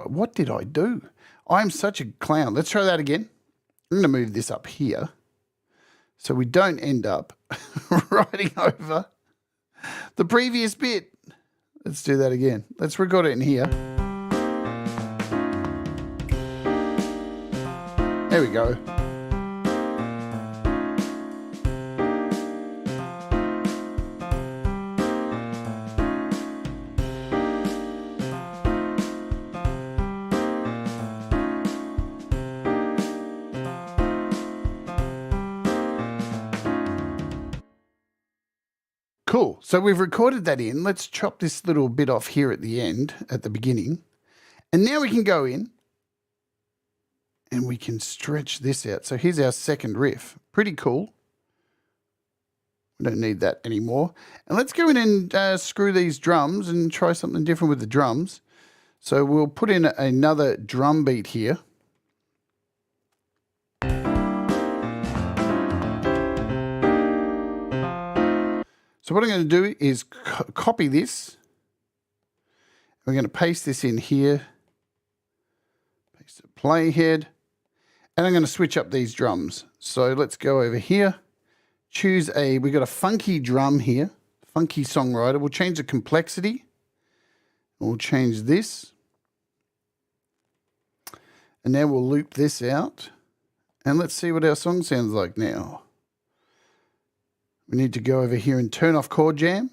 What did I do? I'm such a clown. Let's try that again. I'm going to move this up here so we don't end up writing over the previous bit. Let's do that again. Let's record it in here. There we go. Cool. So we've recorded that in. Let's chop this little bit off here at the end, at the beginning. And now we can go in and we can stretch this out. So here's our second riff. Pretty cool. We don't need that anymore. And let's go in and screw these drums and try something different with the drums. So we'll put in another drum beat here. So what I'm going to do is copy this. We're going to paste this in here. playhead, and I'm going to switch up these drums. So let's go over here, choose we got a funky drum here, funky songwriter. We'll change the complexity. We'll change this. And now we'll loop this out. And let's see what our song sounds like now. We need to go over here and turn off Chord Jam.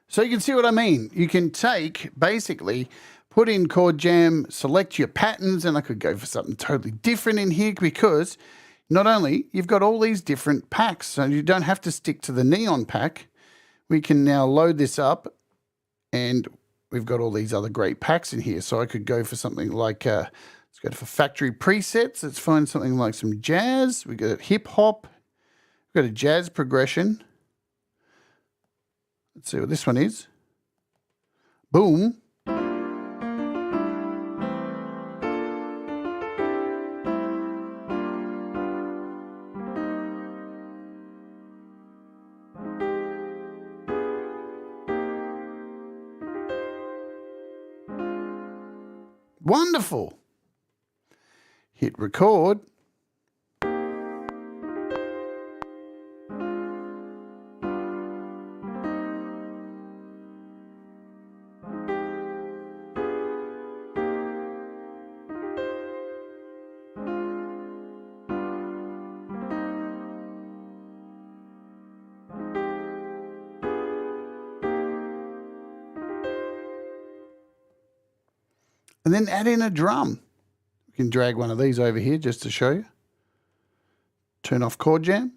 So you can see what I mean. You can basically put in Chord Jam, select your patterns, and I could go for something totally different in here because not only you've got all these different packs, so you don't have to stick to the neon pack. We can now load this up and we've got all these other great packs in here. So I could go for something like, let's go for factory presets. Let's find something like some jazz. We've got hip hop. We've got a jazz progression. Let's see what this one is. Boom. Wonderful. Hit record. And then add in a drum. We can drag one of these over here just to show you. Turn off Chord Jam.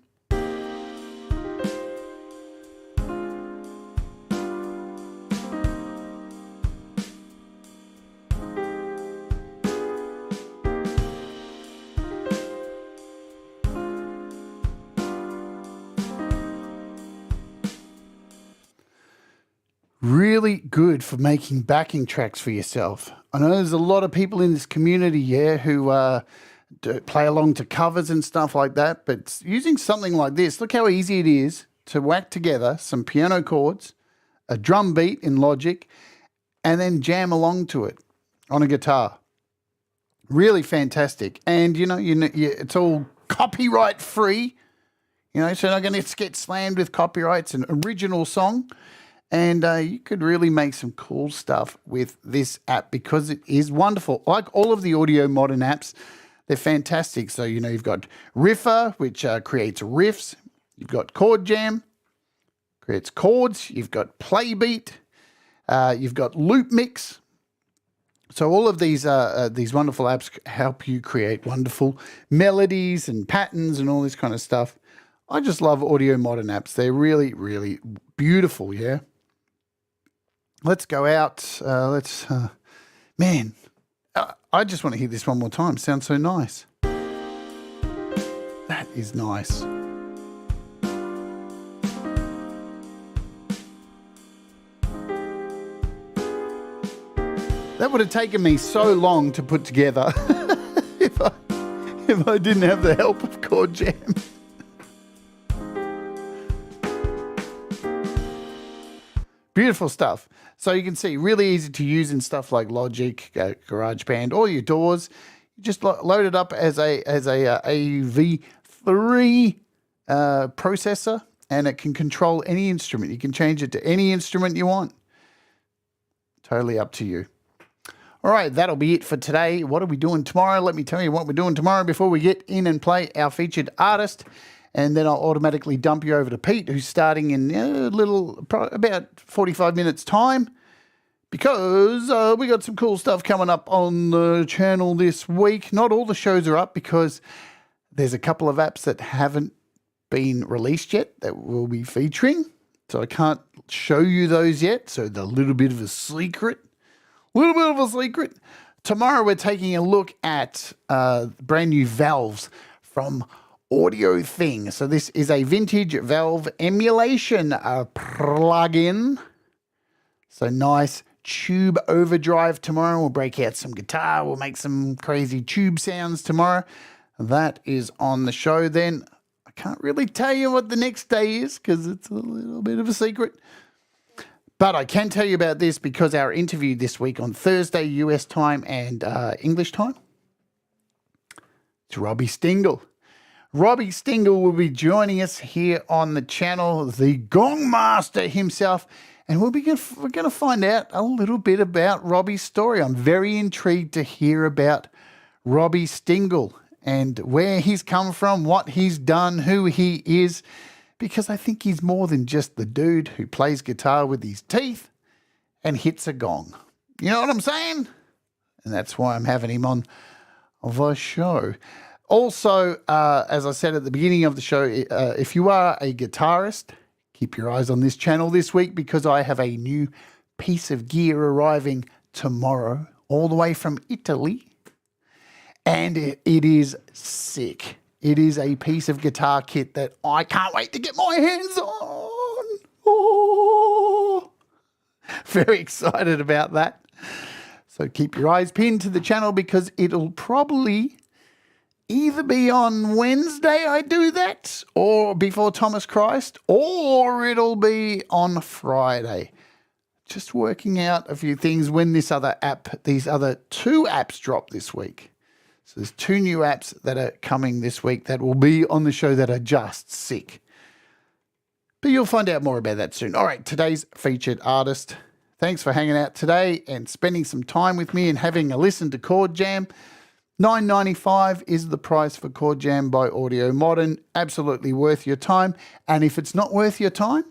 Really good for making backing tracks for yourself. I know there's a lot of people in this community, who play along to covers and stuff like that, but using something like this, look how easy it is to whack together some piano chords, a drum beat in Logic, and then jam along to it on a guitar. Really fantastic. And, it's all copyright free, so you're not going to get slammed with copyrights, an original song. And you could really make some cool stuff with this app because it is wonderful. Like all of the AudioModern apps, they're fantastic. So, you've got Riffer, which creates riffs. You've got Chord Jam, creates chords. You've got Playbeat. You've got Loop Mix. So all of these wonderful apps help you create wonderful melodies and patterns and all this kind of stuff. I just love AudioModern apps. They're really, really beautiful, yeah? Let's go out. Man, I just want to hear this one more time. Sounds so nice. That is nice. That would have taken me so long to put together if I didn't have the help of Chord Jam. Beautiful stuff. So you can see, really easy to use in stuff like Logic, GarageBand, or your DAWs. You just load it up as a AV3 processor, and it can control any instrument. You can change it to any instrument you want. Totally up to you. All right, that'll be it for today. What are we doing tomorrow? Let me tell you what we're doing tomorrow before we get in and play our featured artist. and then I'll automatically dump you over to Pete, who's starting in about 45 minutes time, because we got some cool stuff coming up on the channel this week. Not all the shows are up because there's a couple of apps that haven't been released yet that we'll be featuring. So I can't show you those yet. So they're a little bit of a secret. Tomorrow we're taking a look at brand new valves from Audio Thing. So this is a vintage valve emulation plugin. So nice tube overdrive tomorrow. We'll break out some guitar. We'll make some crazy tube sounds tomorrow. That is on the show then. I can't really tell you what the next day is because it's a little bit of a secret. But I can tell you about this because our interview this week on Thursday, US time and English time, it's Robbie Stingle. Robbie Stingle will be joining us here on the channel, the Gong Master himself, and we're going to find out a little bit about Robbie's story. I'm very intrigued to hear about Robbie Stingle and where he's come from, what he's done, who he is, because I think he's more than just the dude who plays guitar with his teeth and hits a gong. You know what I'm saying? And that's why I'm having him on the show. Also, as I said at the beginning of the show, if you are a guitarist, keep your eyes on this channel this week because I have a new piece of gear arriving tomorrow, all the way from Italy. And it is sick. It is a piece of guitar kit that I can't wait to get my hands on. Oh, very excited about that. So keep your eyes pinned to the channel because it'll probably either be on Wednesday I do that, or before Thomas Christ, or it'll be on Friday. Just working out a few things when these other two apps drop this week. So there's two new apps that are coming this week that will be on the show that are just sick. But you'll find out more about that soon. All right, today's featured artist. Thanks for hanging out today and spending some time with me and having a listen to Chord Jam. $9.95 is the price for Chord Jam by AudioModern. Absolutely worth your time. And if it's not worth your time,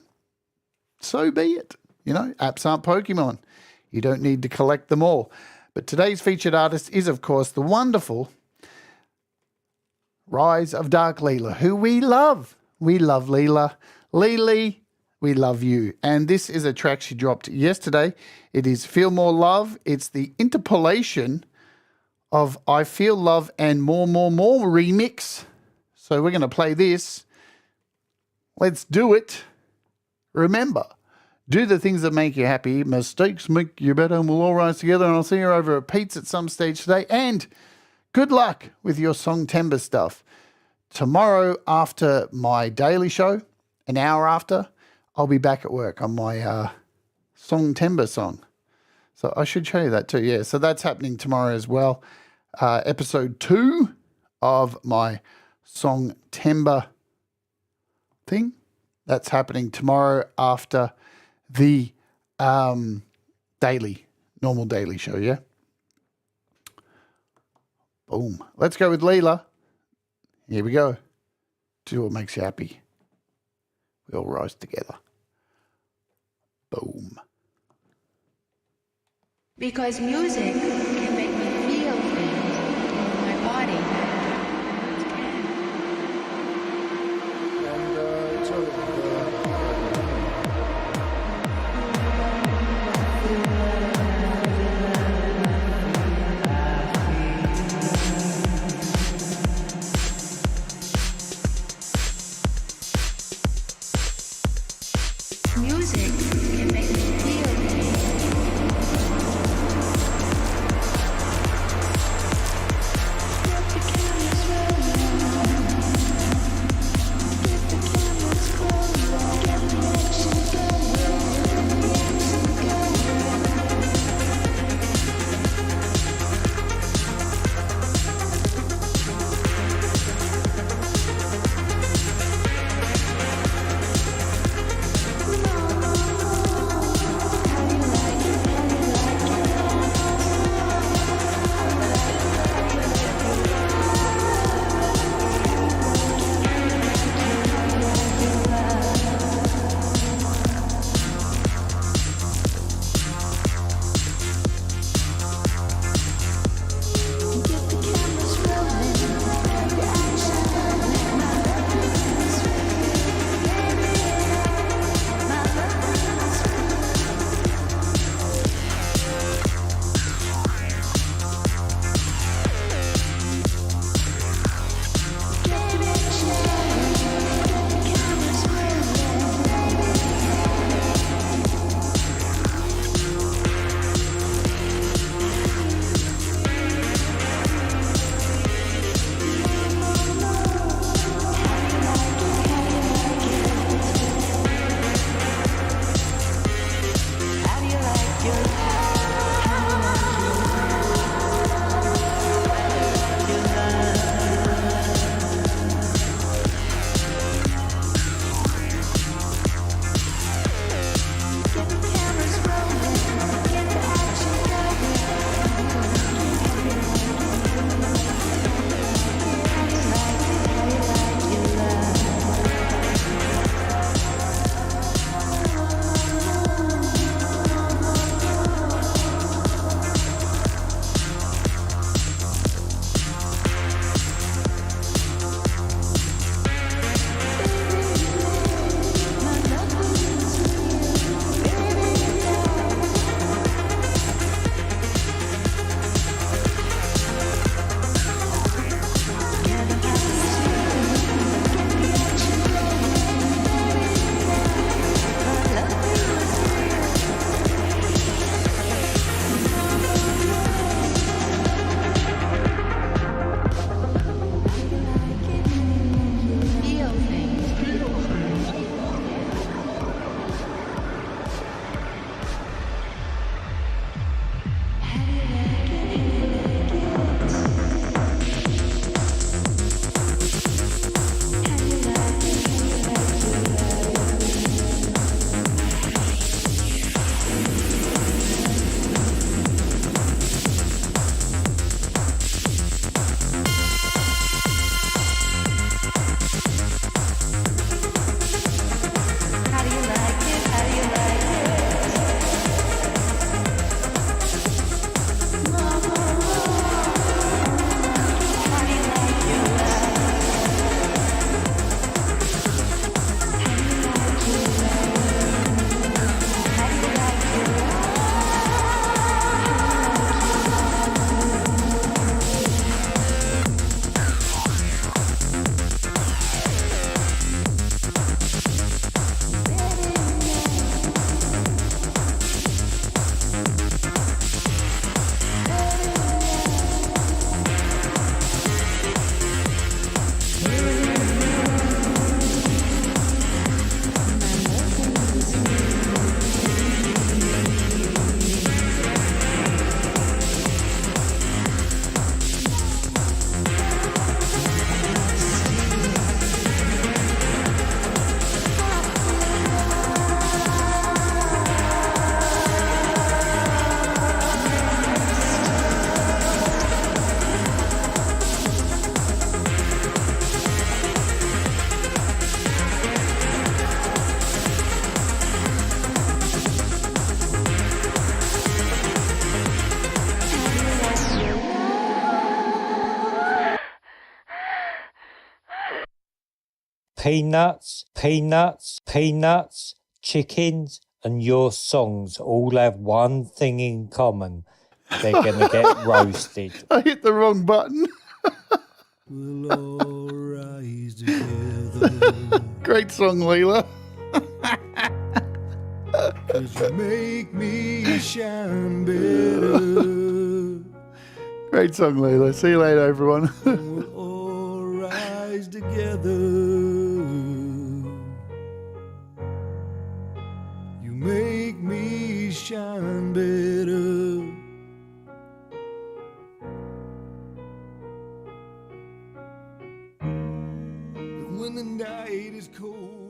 so be it. You know, apps aren't Pokemon. You don't need to collect them all. But today's featured artist is, of course, the wonderful Rise of Dark Leela, who we love. We love Leela. Leela, we love you. And this is a track she dropped yesterday. It is Feel More Love. It's the interpolation of I Feel Love and More remix. So we're going to play this. Let's do it. Remember, do the things that make you happy. Mistakes make you better, and we'll all rise together. And I'll see you over at Pete's at some stage today. And good luck with your songtember stuff. Tomorrow after my daily show, an hour after, I'll be back at work on my songtember song. So I should show you that too. Yeah, so that's happening tomorrow as well. Episode 2 of my songtember thing. That's happening tomorrow after the normal daily show, yeah? Boom. Let's go with Leela. Here we go. Do what makes you happy. We all rise together. Boom. Because music can make me feel things in my body. Music can make me feel things. peanuts, peanuts, peanuts, chickens, and your songs all have one thing in common. They're going to get roasted. I hit the wrong button. We'll all rise together. Great song, Leela. 'Cause you make me shine better. Great song, Leela. See you later, everyone. We'll all rise together. You make me shine better. When the night is cold